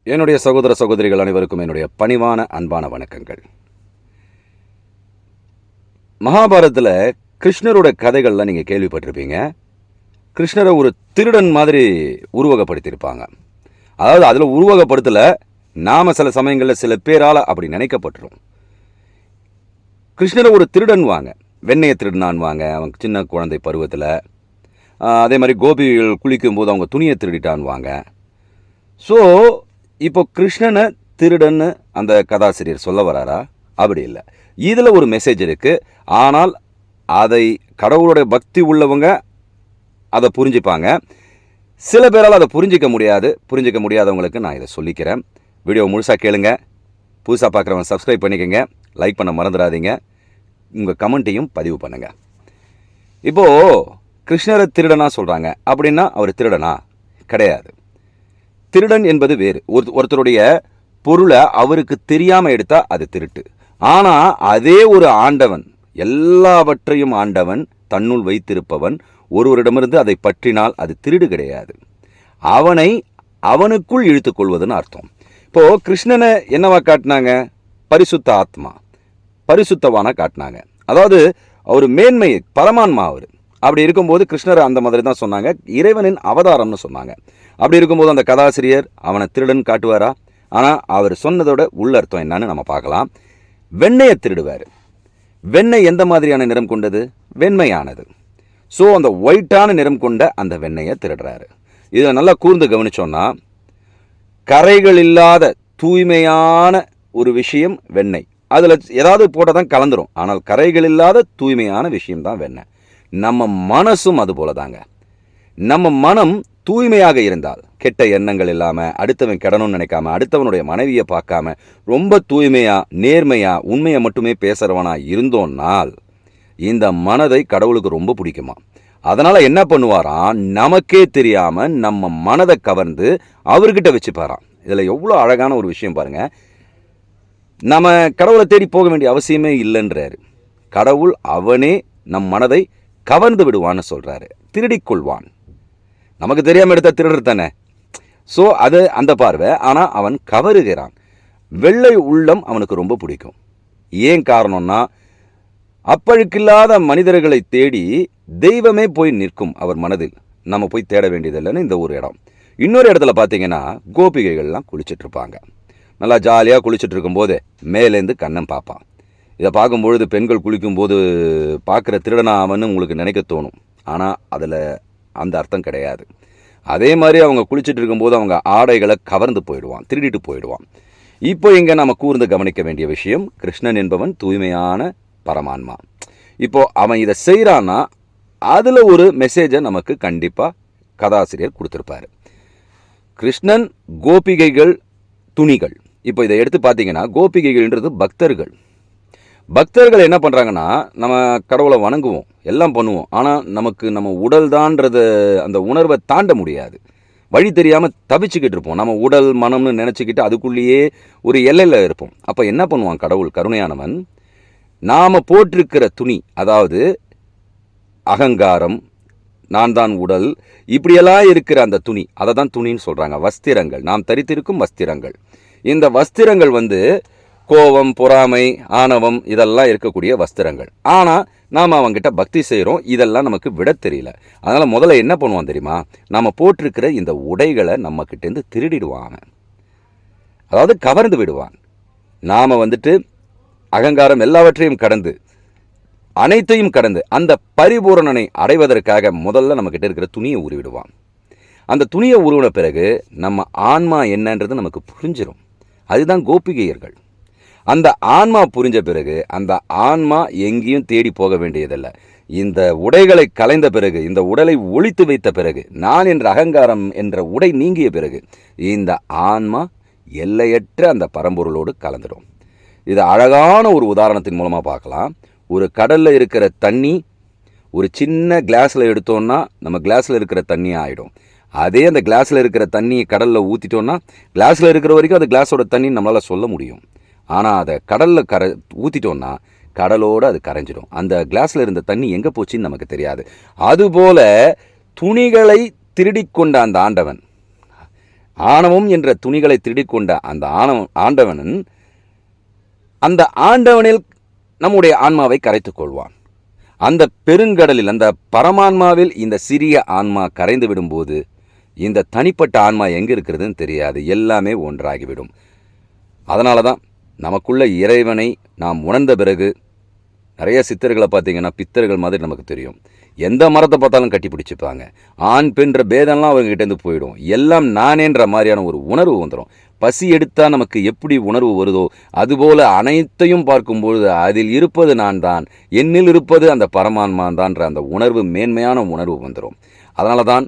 என்னுடைய சகோதர சகோதரிகள் அனைவருக்கும் என்னுடைய பணிவான அன்பான வணக்கங்கள். மகாபாரதத்தில் கிருஷ்ணரோட கதைகள்லாம் நீங்கள் கேள்விப்பட்டிருப்பீங்க. கிருஷ்ணரை ஒரு திருடன் மாதிரி உருவகப்படுத்தியிருப்பாங்க. அதாவது அதில் உருவகப்படுத்தலை, நாம் சில சமயங்களில் சில பேரால் அப்படி நினைக்கப்பட்டுரும். கிருஷ்ணரை ஒரு திருடன்வாங்க, வெண்ணையை திருடினான்வாங்க அவங்க சின்ன குழந்தை பருவத்தில். அதே மாதிரி கோபிகள் குளிக்கும்போது அவங்க துணியை திருடிட்டான்வாங்க. ஸோ இப்போ கிருஷ்ணனை திருடன்னு அந்த கதாசிரியர் சொல்ல வராரா? அப்படி இல்லை. இதில் ஒரு மெசேஜ் இருக்குது. ஆனால் அதை கடவுளுடைய பக்தி உள்ளவங்க அதை புரிஞ்சுப்பாங்க. சில பேரால் அதை புரிஞ்சிக்க முடியாதவங்களுக்கு நான் இதை சொல்லிக்கிறேன். வீடியோ முழுசாக கேளுங்க. புதுசாக பார்க்குறவங்க சப்ஸ்கிரைப் பண்ணிக்கோங்க. லைக் பண்ண மறந்துடாதீங்க. உங்கள் கமெண்ட்டையும் பதிவு பண்ணுங்கள். இப்போது கிருஷ்ணரை திருடனா சொல்கிறாங்க அப்படின்னா அவர் திருடனா? கிடையாது. திருடன் என்பது வேறு. ஒருத்தருடைய பொருளை அவருக்கு தெரியாமல் எடுத்தால் அது திருட்டு. ஆனால் அதே ஒரு ஆண்டவன், எல்லாவற்றையும் ஆண்டவன் தன்னுள் வைத்திருப்பவன், ஒருவரிடமிருந்து அதை பற்றினால் அது திருடு கிடையாது. அவனுக்குள் இழுத்துக்கொள்வதுன்னு அர்த்தம். இப்போது கிருஷ்ணனை என்னவா காட்டினாங்க? பரிசுத்த ஆத்மா, பரிசுத்தவானா காட்டினாங்க. அதாவது அவர் மேன்மை, பரமான்மா அவர். அப்படி இருக்கும்போது கிருஷ்ணர் அந்த மாதிரி தான் சொன்னாங்க, இறைவனின் அவதாரம்னு சொன்னாங்க. அப்படி இருக்கும்போது அந்த கதாசிரியர் அவனை திருடன் காட்டுவாரா? ஆனால் அவர் சொன்னதோட உள்ளர்த்தம் என்னன்னு நம்ம பார்க்கலாம். வெண்ணையை திருடுவார். வெண்ணெய் எந்த மாதிரியான நிறம் கொண்டது? வெண்மையானது. ஸோ அந்த ஒயிட்டான நிறம் கொண்ட அந்த வெண்ணையை திருடுறாரு. இதை நல்லா கூர்ந்து கவனிச்சோன்னா, கரைகள் இல்லாத தூய்மையான ஒரு விஷயம் வெண்ணெய். அதில் ஏதாவது போட்டால் தான் கலந்துரும். ஆனால் கரைகள் இல்லாத தூய்மையான விஷயம்தான் வெண்ணெய். நம்ம மனசும் அது போல தாங்க. நம்ம மனம் தூய்மையாக இருந்தால், கெட்ட எண்ணங்கள் இல்லாமல், அடுத்தவன் கெடணும்னு நினைக்காம, அடுத்தவனுடைய மனைவியை பார்க்காம, ரொம்ப தூய்மையாக, நேர்மையாக, உண்மையை மட்டுமே பேசுகிறவனா இருந்தோன்னால் இந்த மனதை கடவுளுக்கு ரொம்ப பிடிக்குமா. அதனால் என்ன பண்ணுவாராம், நமக்கே தெரியாமல் நம்ம மனதை கவர்ந்து அவர்கிட்ட வச்சுப்பாராம். இதில் எவ்வளோ அழகான ஒரு விஷயம் பாருங்கள். நம்ம கடவுளை தேடி போக வேண்டிய அவசியமே இல்லைன்றாரு. கடவுள் அவனே நம் மனதை கவர்ந்து விடுவான்னு சொல்கிறாரு. திருடிக்கொள்வான். நமக்கு தெரியாமல் எடுத்த திருடர் தானே. ஸோ அது அந்த பார்வை. ஆனால் அவன் கவருகிறான். வெள்ளை உள்ளம் அவனுக்கு ரொம்ப பிடிக்கும். ஏன் காரணம்னா, அப்பழுக்கில்லாத மனிதர்களை தேடி தெய்வமே போய் நிற்கும் அவர் மனதில். நம்ம போய் தேட வேண்டியதில்லைன்னு இந்த ஒரு இடம். இன்னொரு இடத்துல பார்த்தீங்கன்னா, கோபிகைகள்லாம் குளிச்சுட்டு இருப்பாங்க. நல்லா ஜாலியாக குளிச்சுட்டு இருக்கும்போது மேலேருந்து கண்ணன் பார்ப்பான். இதை பார்க்கும்பொழுது பெண்கள் குளிக்கும்போது பார்க்குற திருடனா அவன்னு உங்களுக்கு நினைக்க தோணும். ஆனால் அதில் அந்த அர்த்தம் கிடையாது. அதே மாதிரி அவங்க குளிச்சுட்டு இருக்கும்போது அவங்க ஆடைகளை கவர்ந்து போயிடுவான், திருடிட்டு போயிடுவான். இப்போ இங்கே நம்ம கூர்ந்து கவனிக்க வேண்டிய விஷயம், கிருஷ்ணன் என்பவன் தூய்மையான பரமான்மா. இப்போது அவன் இதை செய்கிறான்னா அதில் ஒரு மெசேஜை நமக்கு கண்டிப்பாக கதாசிரியர் கொடுத்துருப்பாரு. கிருஷ்ணன், கோபிகைகள், துணிகள். இப்போ இதை எடுத்து பார்த்தீங்கன்னா, கோபிகைகள்ன்றது பக்தர்கள். பக்தர்கள் என்ன பண்ணுறாங்கன்னா, நம்ம கடவுளை வணங்குவோம், எல்லாம் பண்ணுவோம். ஆனால் நமக்கு நம்ம உடல் தான்ன்றத அந்த உணர்வை தாண்ட முடியாது. வழி தெரியாமல் தவிச்சுக்கிட்டு இருப்போம். நம்ம உடல் மனம்னு நினச்சிக்கிட்டு அதுக்குள்ளேயே ஒரு எல்லையில் இருப்போம். அப்போ என்ன பண்ணுவான் கடவுள் கருணையானவன், நாம் போட்டிருக்கிற துணி, அதாவது அகங்காரம், நான் தான் உடல், இப்படியெல்லாம் இருக்கிற அந்த துணி, அதை தான் துணின்னு சொல்கிறாங்க. வஸ்திரங்கள், நாம் தரித்திருக்கும் வஸ்திரங்கள். இந்த வஸ்திரங்கள் கோபம், பொறாமை, ஆணவம் இதெல்லாம் இருக்கக்கூடிய வஸ்திரங்கள். ஆனால் நாம் அவங்ககிட்ட பக்தி செய்கிறோம், இதெல்லாம் நமக்கு விட தெரியல. அதனால் முதல்ல என்ன பண்ணுவான் தெரியுமா, நாம் போட்டிருக்கிற இந்த உடைகளை நம்மக்கிட்டேருந்து திருடிடுவான். அதாவது கவர்ந்து விடுவான். நாம் அகங்காரம் எல்லாவற்றையும் கடந்து, அனைத்தையும் கடந்து அந்த பரிபூரணனை அடைவதற்காக முதல்ல நம்மக்கிட்ட இருக்கிற துணியை உருவிடுவான். அந்த துணியை உருவின பிறகு நம்ம ஆன்மா என்னன்றது நமக்கு புரிஞ்சிடும். அதுதான் கோபிகையர்கள். அந்த ஆன்மா புரிஞ்ச பிறகு அந்த ஆன்மா எங்கேயும் தேடி போக வேண்டியதில்லை. இந்த உடைகளை கலைந்த பிறகு, இந்த உடலை ஒழித்து வைத்த பிறகு, நான் என்ற அகங்காரம் என்ற உடை நீங்கிய பிறகு இந்த ஆன்மா எல்லையற்ற அந்த பரம்பொருளோடு கலந்துடும். இது அழகான ஒரு உதாரணத்தின் மூலமாக பார்க்கலாம். ஒரு கடலில் இருக்கிற தண்ணி ஒரு சின்ன கிளாஸில் எடுத்தோன்னா நம்ம கிளாஸில் இருக்கிற தண்ணி ஆகிடும். அதே அந்த கிளாஸில் இருக்கிற தண்ணியை கடலில் ஊற்றிட்டோன்னா கிளாஸில் இருக்கிற வரைக்கும் அந்த கிளாஸோட தண்ணி நம்மளால் சொல்ல முடியும். ஆனால் அதை கடலில் ஊற்றிட்டோன்னா கடலோடு அது கரைஞ்சிடும். அந்த கிளாஸில் இருந்த தண்ணி எங்கே போச்சுன்னு நமக்கு தெரியாது. அதுபோல் துணிகளை திருடிக்கொண்ட அந்த ஆண்டவன், ஆணவம் என்ற துணிகளை திருடிக்கொண்ட அந்த ஆண்டவன் அந்த ஆண்டவனில் நம்முடைய ஆன்மாவை கரைத்துக் கொள்வான். அந்த பெருங்கடலில், அந்த பரமான்மாவில் இந்த சிறிய ஆன்மா கரைந்து விடும்போது இந்த தனிப்பட்ட ஆன்மா எங்கே இருக்கிறதுன்னு தெரியாது, எல்லாமே ஒன்றாகிவிடும். அதனால தான் நமக்குள்ள இறைவனை நாம் உணர்ந்த பிறகு நிறைய சித்தர்களை பார்த்தீங்கன்னா பித்தர்கள் மாதிரி நமக்கு தெரியும். எந்த மரத்தை பார்த்தாலும் கட்டி பிடிச்சிப்பாங்க. ஆண் பெண்ற பேதம்லாம் அவங்ககிட்டேருந்து போயிடும். எல்லாம் நானேன்ற மாதிரியான ஒரு உணர்வு வந்துடும். பசி எடுத்தால் நமக்கு எப்படி உணர்வு வருதோ அதுபோல் அனைத்தையும் பார்க்கும்பொழுது அதில் இருப்பது நான் தான், என்னில் இருப்பது அந்த பரமான்மான் தான்ற அந்த உணர்வு, மேன்மையான உணர்வு வந்துடும். அதனால தான்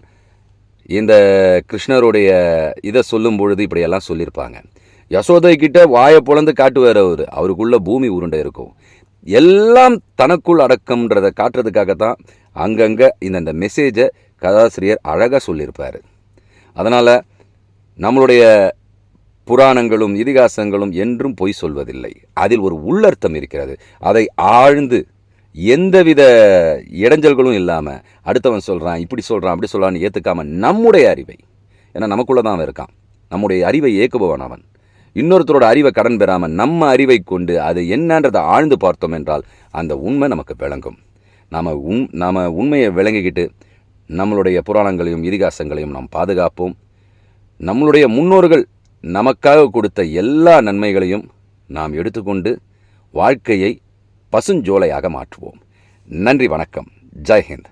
இந்த கிருஷ்ணருடைய இதை சொல்லும் பொழுது இப்படியெல்லாம் சொல்லியிருப்பாங்க. யசோதை கிட்ட வாயை பொழந்து காட்டுவார் அவருக்குள்ள பூமி உருண்டை இருக்கும். எல்லாம் தனக்குள் அடக்கம்ன்றதை காட்டுறதுக்காகத்தான் அங்கங்கே இந்த மெசேஜை கதாசிரியர் அழகாக சொல்லியிருப்பார். அதனால் நம்மளுடைய புராணங்களும் இதிகாசங்களும் என்றும் பொய் சொல்வதில்லை. அதில் ஒரு உள்ளர்த்தம் இருக்கிறது. அதை ஆழ்ந்து எந்தவித இடைஞ்சல்களும் இல்லாமல் அடுத்தவன் சொல்கிறான், இப்படி சொல்கிறான், அப்படி சொல்கிறான்னு ஏற்றுக்காமல் நம்முடைய அறிவை, ஏன்னா நமக்குள்ளே தான் அவன் இருக்கான், நம்முடைய அறிவை இயக்குபவன் அவன். இன்னொருத்தரோட அறிவை கடன் பெறாமல் நம்ம அறிவை கொண்டு அது என்னன்றதை ஆழ்ந்து பார்த்தோம் என்றால் அந்த உண்மை நமக்கு விளங்கும். நாம் உண்மையை விளங்கிக்கிட்டு நம்மளுடைய புராணங்களையும் இதிகாசங்களையும் நாம் பாதுகாப்போம். நம்மளுடைய முன்னோர்கள் நமக்காக கொடுத்த எல்லா நன்மைகளையும் நாம் எடுத்துக்கொண்டு வாழ்க்கையை பசுஞ்சோலையாக மாற்றுவோம். நன்றி, வணக்கம், ஜெய்ஹிந்த்.